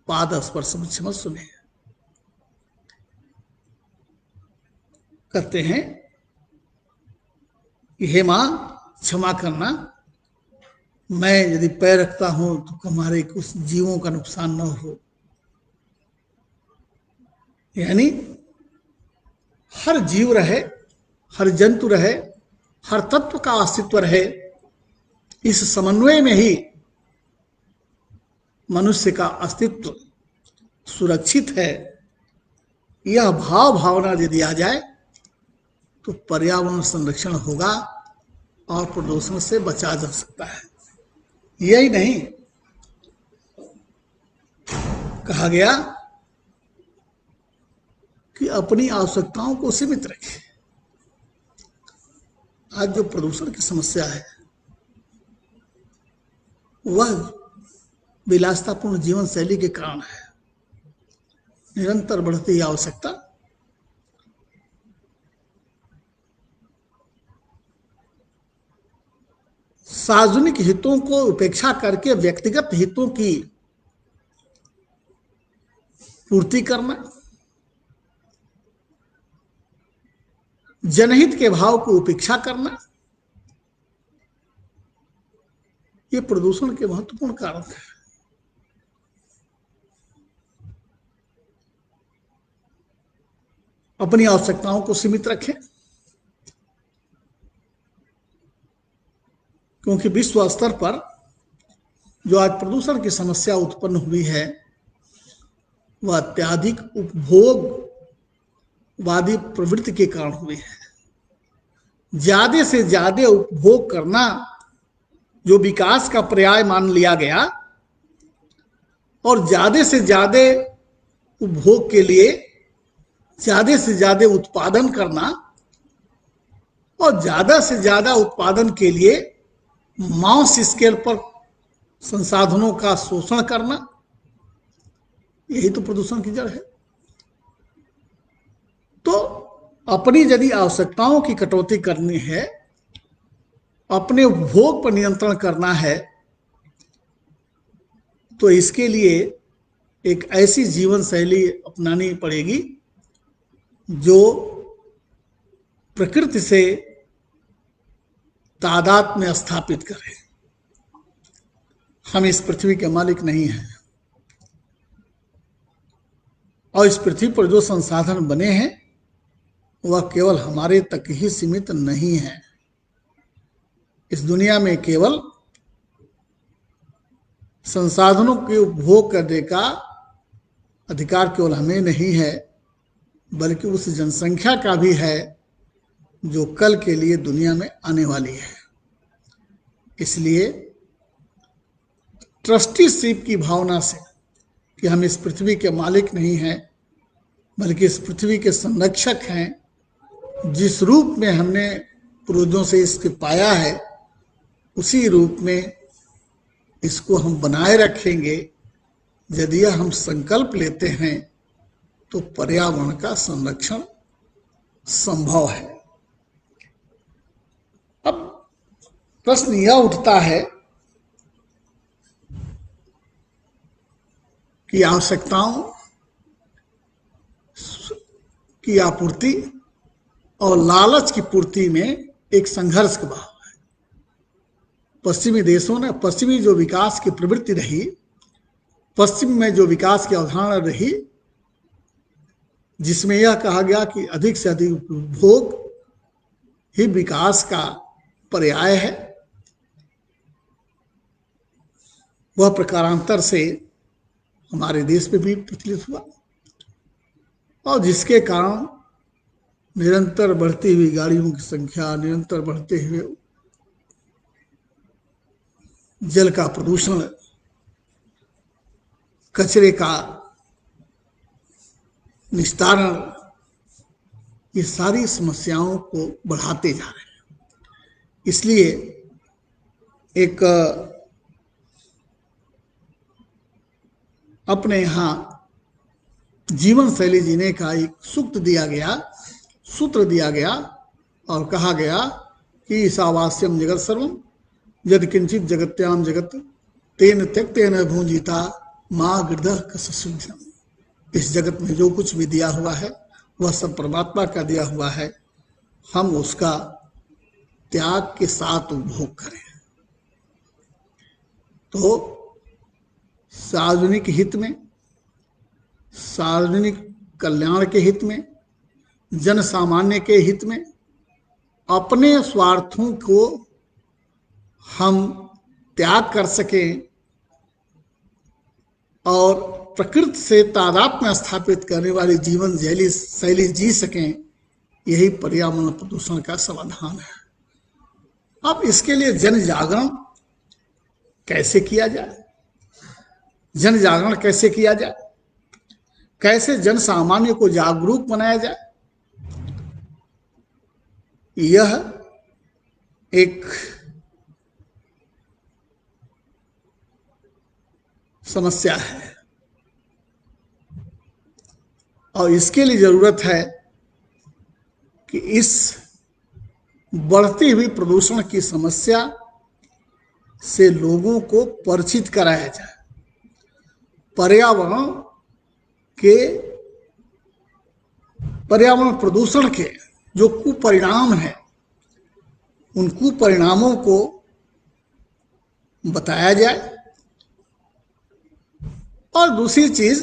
पाद स्पर्श क्षमस्व में करते हैं कि हे मां क्षमा करना, मैं यदि पैर रखता हूं तो हमारे कुछ जीवों का नुकसान न हो। यानी हर जीव रहे, हर जंतु रहे, हर तत्व का अस्तित्व रहे, इस समन्वय में ही मनुष्य का अस्तित्व सुरक्षित है। यह भावना यदि आ जाए तो पर्यावरण संरक्षण होगा और प्रदूषण से बचा जा सकता है। यही नहीं, कहा गया कि अपनी आवश्यकताओं को सीमित रखें। आज जो प्रदूषण की समस्या है वह विलासितापूर्ण जीवन शैली के कारण है। निरंतर बढ़ती आवश्यकता, सार्वजनिक हितों को उपेक्षा करके व्यक्तिगत हितों की पूर्ति करना, जनहित के भाव को उपेक्षा करना, ये प्रदूषण के महत्वपूर्ण कारक है। अपनी आवश्यकताओं को सीमित रखें, क्योंकि विश्व स्तर पर जो आज प्रदूषण की समस्या उत्पन्न हुई है वह अत्यधिक उपभोगवादी प्रवृत्ति के कारण हुई है। ज्यादा से ज्यादा उपभोग करना जो विकास का पर्याय मान लिया गया, और ज्यादा से ज्यादा उपभोग के लिए ज्यादा से ज्यादा उत्पादन करना, और ज्यादा से ज्यादा उत्पादन के लिए मास स्केल पर संसाधनों का शोषण करना, यही तो प्रदूषण की जड़ है। तो अपनी यदि आवश्यकताओं की कटौती करनी है, अपने उपभोग पर नियंत्रण करना है, तो इसके लिए एक ऐसी जीवन शैली अपनानी पड़ेगी जो प्रकृति से तादाद में स्थापित करे। हम इस पृथ्वी के मालिक नहीं हैं, और इस पृथ्वी पर जो संसाधन बने हैं वह केवल हमारे तक ही सीमित नहीं है। इस दुनिया में केवल संसाधनों के उपभोग करने का अधिकार केवल हमें नहीं है, बल्कि उस जनसंख्या का भी है जो कल के लिए दुनिया में आने वाली है। इसलिए ट्रस्टीशिप की भावना से कि हम इस पृथ्वी के मालिक नहीं हैं बल्कि इस पृथ्वी के संरक्षक हैं, जिस रूप में हमने पूर्वजों से इसके पाया है उसी रूप में इसको हम बनाए रखेंगे। यदि हम संकल्प लेते हैं तो पर्यावरण का संरक्षण संभव है। अब प्रश्न यह उठता है कि आवश्यकताओं की आपूर्ति और लालच की पूर्ति में एक संघर्ष का भाव है। पश्चिमी देशों ने, पश्चिमी जो विकास की प्रवृत्ति रही, पश्चिम में जो विकास की अवधारणा रही, जिसमें यह कहा गया कि अधिक से अधिक उपभोग ही विकास का पर्याय है, वह प्रकारांतर से हमारे देश में भी प्रचलित हुआ, और जिसके कारण निरंतर बढ़ती हुई गाड़ियों की संख्या, निरंतर बढ़ते हुए जल का प्रदूषण, कचरे का निस्तारण, ये सारी समस्याओं को बढ़ाते जा रहे हैं। इसलिए एक अपने यहाँ जीवन शैली जीने का एक सूत्र दिया गया और कहा गया कि ईशावास्यम जगत सर्वम यद किंचित जगत्याम जगत तेन त्यक्तेन भूंजिता माँ गृदह कसुभ्यम। इस जगत में जो कुछ भी दिया हुआ है वह सब परमात्मा का दिया हुआ है, हम उसका त्याग के साथ उपभोग करें। तो सार्वजनिक हित में, सार्वजनिक कल्याण के हित में, जन सामान्य के हित में अपने स्वार्थों को हम त्याग कर सकें और प्रकृति से तादात्म्य स्थापित करने वाली जीवन शैली जी सकें, यही पर्यावरण प्रदूषण का समाधान है। अब इसके लिए जन जागरण कैसे किया जाए, जन जागरण कैसे किया जाए, कैसे जन सामान्य को जागरूक बनाया जाए, यह एक समस्या है और इसके लिए जरूरत है कि इस बढ़ती हुई प्रदूषण की समस्या से लोगों को परिचित कराया जाए। पर्यावरण प्रदूषण के जो कुपरिणाम हैं, उन कुपरिणामों को बताया जाए और दूसरी चीज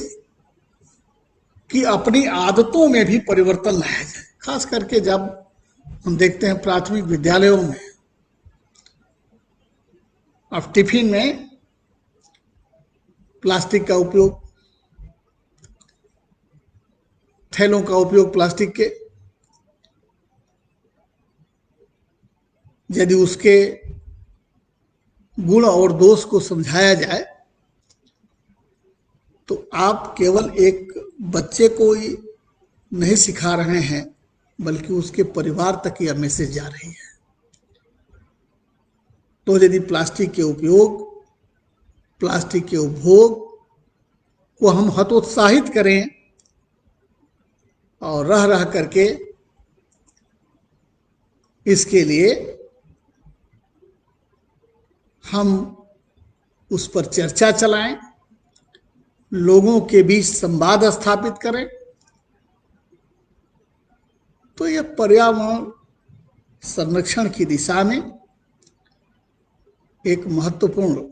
कि अपनी आदतों में भी परिवर्तन लाया जाए। खास करके जब हम देखते हैं प्राथमिक विद्यालयों में अब टिफिन में प्लास्टिक का उपयोग, थैलों का उपयोग प्लास्टिक के, यदि उसके गुण और दोष को समझाया जाए तो आप केवल एक बच्चे को ही नहीं सिखा रहे हैं, बल्कि उसके परिवार तक यह मैसेज जा रही है। तो यदि प्लास्टिक के उपयोग, प्लास्टिक के उपभोग को हम हतोत्साहित करें और रह रह करके इसके लिए हम उस पर चर्चा चलाएं, लोगों के बीच संवाद स्थापित करें, तो यह पर्यावरण संरक्षण की दिशा में एक महत्वपूर्ण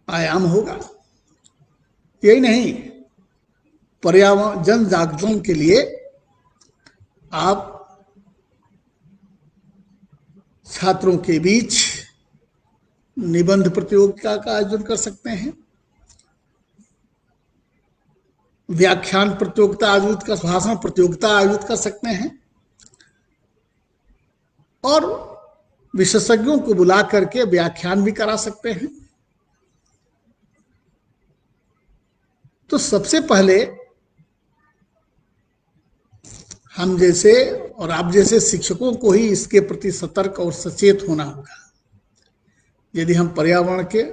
आयाम होगा। यही नहीं, पर्यावरण जन जागरण के लिए आप छात्रों के बीच निबंध प्रतियोगिता का आयोजन कर सकते हैं, व्याख्यान प्रतियोगिता आयोजित कर, भाषण प्रतियोगिता आयोजित कर सकते हैं और विशेषज्ञों को बुला करके व्याख्यान भी करा सकते हैं। तो सबसे पहले हम जैसे और आप जैसे शिक्षकों को ही इसके प्रति सतर्क और सचेत होना होगा। यदि हम पर्यावरण के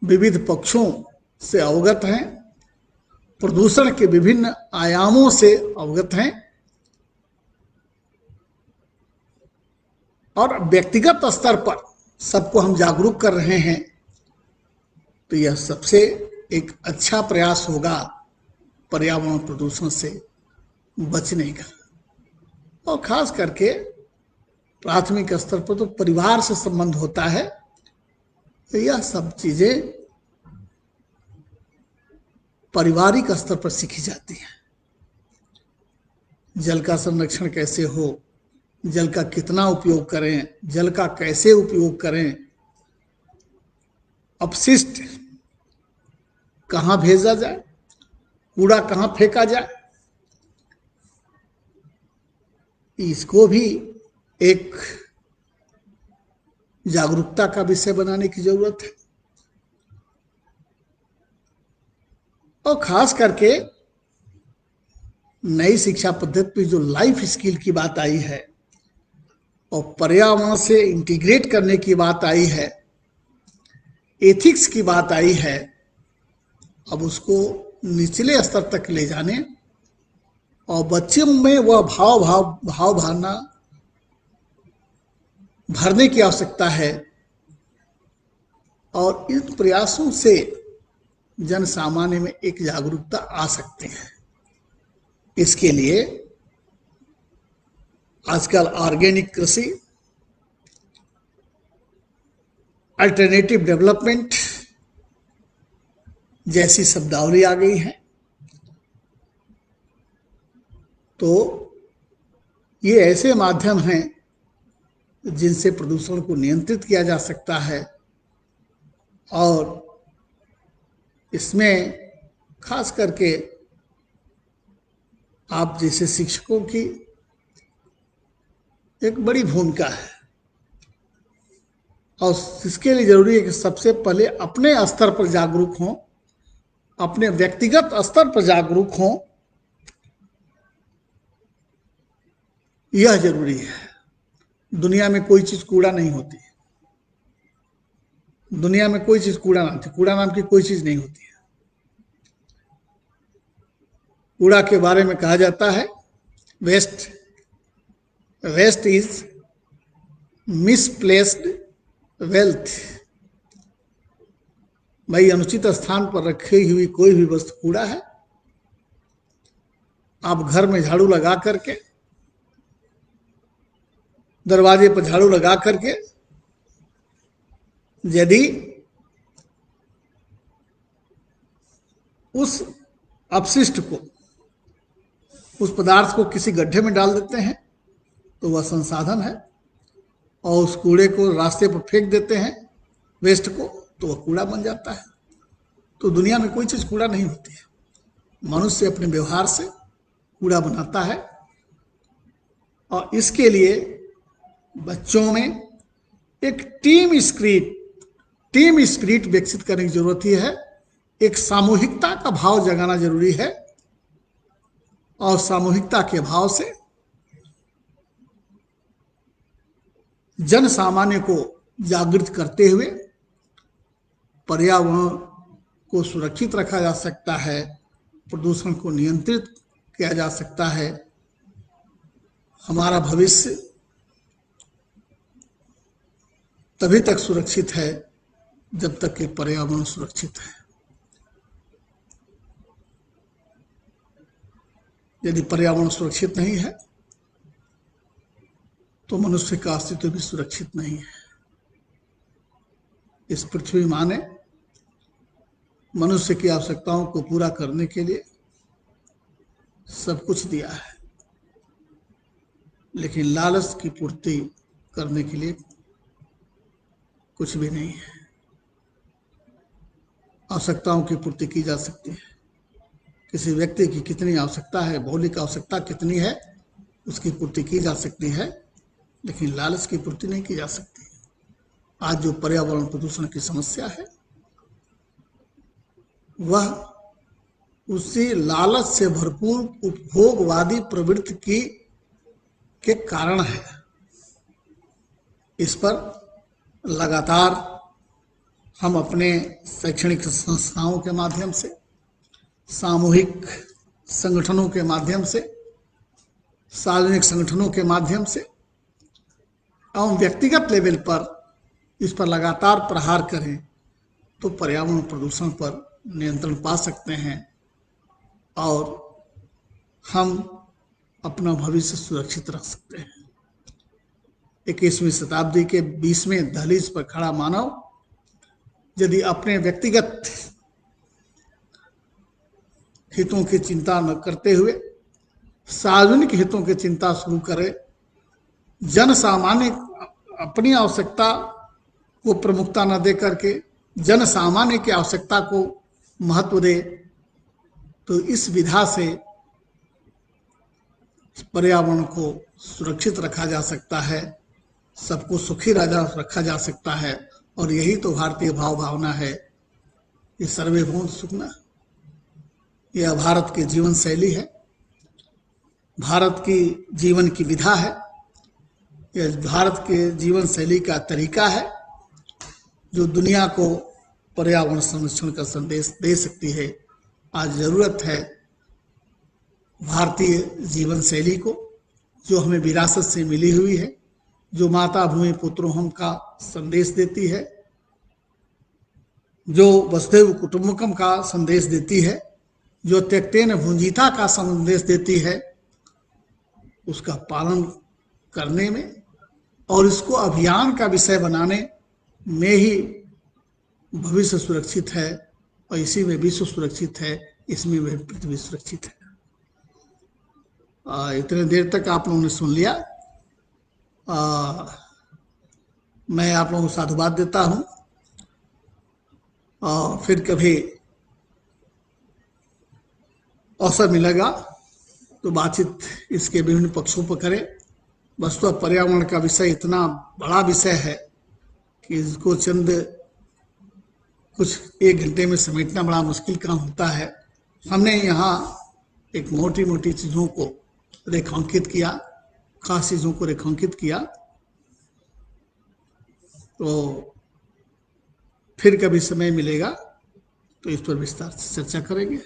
विविध पक्षों से अवगत हैं, प्रदूषण के विभिन्न आयामों से अवगत हैं और व्यक्तिगत स्तर पर सबको हम जागरूक कर रहे हैं, तो यह सबसे एक अच्छा प्रयास होगा पर्यावरण प्रदूषण से बचने का। और खास करके प्राथमिक स्तर पर तो परिवार से संबंध होता है, तो यह सब चीजें पारिवारिक स्तर पर सीखी जाती हैं। जल का संरक्षण कैसे हो, जल का कितना उपयोग करें, जल का कैसे उपयोग करें, अपशिष्ट कहाँ भेजा जाए, कूड़ा कहाँ फेंका जाए, इसको भी एक जागरूकता का विषय बनाने की जरूरत है। और खास करके नई शिक्षा पद्धति में जो लाइफ स्किल की बात आई है और पर्यावरण से इंटीग्रेट करने की बात आई है, एथिक्स की बात आई है, अब उसको निचले स्तर तक ले जाने और बच्चों में वह भावना भरने की आवश्यकता है। और इन प्रयासों से जन सामान्य में एक जागरूकता आ सकती है। इसके लिए आजकल ऑर्गेनिक कृषि, अल्टरनेटिव डेवलपमेंट जैसी शब्दावली आ गई है। तो ये ऐसे माध्यम हैं जिनसे प्रदूषण को नियंत्रित किया जा सकता है, और इसमें खास करके आप जैसे शिक्षकों की एक बड़ी भूमिका है। और इसके लिए जरूरी है कि सबसे पहले अपने स्तर पर जागरूक हों, अपने व्यक्तिगत स्तर पर जागरूक हों, यह जरूरी है। दुनिया में कोई चीज कूड़ा नहीं होती, दुनिया में कोई चीज कूड़ा नाम की कोई चीज नहीं होती है। कूड़ा के बारे में कहा जाता है वेस्ट इज मिसप्लेस्ड वेल्थ। भाई, अनुचित स्थान पर रखी हुई कोई भी वस्तु कूड़ा है। आप घर में झाड़ू लगा करके, दरवाजे पर झाड़ू लगा करके यदि उस अपशिष्ट को, उस पदार्थ को किसी गड्ढे में डाल देते हैं तो वह संसाधन है, और उस कूड़े को रास्ते पर फेंक देते हैं, वेस्ट को, तो वह कूड़ा बन जाता है। तो दुनिया में कोई चीज कूड़ा नहीं होती है। मनुष्य अपने व्यवहार से कूड़ा बनाता है, और इसके लिए बच्चों में एक टीम स्पिरिट विकसित करने की जरूरत है। एक सामूहिकता का भाव जगाना जरूरी है, और सामूहिकता के भाव से जन सामान्य को जागृत करते हुए पर्यावरण को सुरक्षित रखा जा सकता है, प्रदूषण को नियंत्रित किया जा सकता है। हमारा भविष्य तभी तक सुरक्षित है जब तक कि पर्यावरण सुरक्षित है। यदि पर्यावरण सुरक्षित नहीं है तो मनुष्य का अस्तित्व भी सुरक्षित नहीं है। इस पृथ्वी माँ ने मनुष्य की आवश्यकताओं को पूरा करने के लिए सब कुछ दिया है, लेकिन लालच की पूर्ति करने के लिए कुछ भी नहीं है। आवश्यकताओं की पूर्ति की जा सकती है। किसी व्यक्ति की कितनी आवश्यकता है, भौतिक आवश्यकता कितनी है, उसकी पूर्ति की जा सकती है, लेकिन लालच की पूर्ति नहीं की जा सकती। आज जो पर्यावरण प्रदूषण की समस्या है वह उसी लालच से भरपूर उपभोगवादी प्रवृत्ति के कारण है। इस पर लगातार हम अपने शैक्षणिक संस्थाओं के माध्यम से, सामूहिक संगठनों के माध्यम से, सार्वजनिक संगठनों के माध्यम से एवं व्यक्तिगत लेवल पर इस पर लगातार प्रहार करें तो पर्यावरण प्रदूषण पर नियंत्रण पा सकते हैं, और हम अपना भविष्य सुरक्षित रख सकते हैं। 21वीं शताब्दी के 20वें दहलीज पर खड़ा मानव यदि अपने व्यक्तिगत हितों की चिंता न करते हुए सार्वजनिक हितों की चिंता शुरू करे, जन सामान्य अपनी आवश्यकता को प्रमुखता न दे करके जन सामान्य की आवश्यकता को महत्व दे, तो इस विधा से पर्यावरण को सुरक्षित रखा जा सकता है, सबको सुखी रखा जा सकता है। और यही तो भारतीय भाव भावना है। ये सर्वभूत सुखना, यह भारत की जीवन शैली है, भारत की जीवन की विधा है, यह भारत के जीवन शैली का तरीका है जो दुनिया को पर्यावरण संरक्षण का संदेश दे सकती है। आज जरूरत है भारतीय जीवन शैली को, जो हमें विरासत से मिली हुई है, जो माता भूमि पुत्रो हम का संदेश देती है, जो वसुधैव कुटुंबकम का संदेश देती है, जो त्यक्तेन भुंजीता का संदेश देती है, उसका पालन करने में और इसको अभियान का विषय बनाने में ही भविष्य सुरक्षित है और इसी में विश्व सुरक्षित है, इसमें वह पृथ्वी सुरक्षित है। इतने देर तक आप लोगों ने सुन लिया। मैं आप लोगों को साधुवाद देता हूं और फिर कभी अवसर मिलेगा तो बातचीत इसके विभिन्न पक्षों पर करें। वस्तुतः पर्यावरण का विषय इतना बड़ा विषय है कि इसको चंद कुछ 1 घंटे में समेटना बड़ा मुश्किल काम होता है। हमने यहाँ एक मोटी मोटी चीजों को रेखांकित किया, खास चीजों को रेखांकित किया। तो फिर कभी समय मिलेगा तो इस पर विस्तार से चर्चा करेंगे।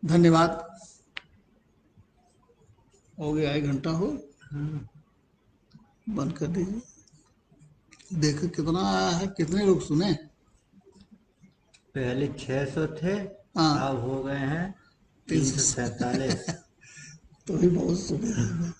धन्यवाद। हो गया 1 घंटा हो, बंद कर दीजिए। देखो कितना आया है, कितने लोग सुने। पहले 600 थे, हाँ, अब हो गए हैं 347। तो भी बहुत सुने।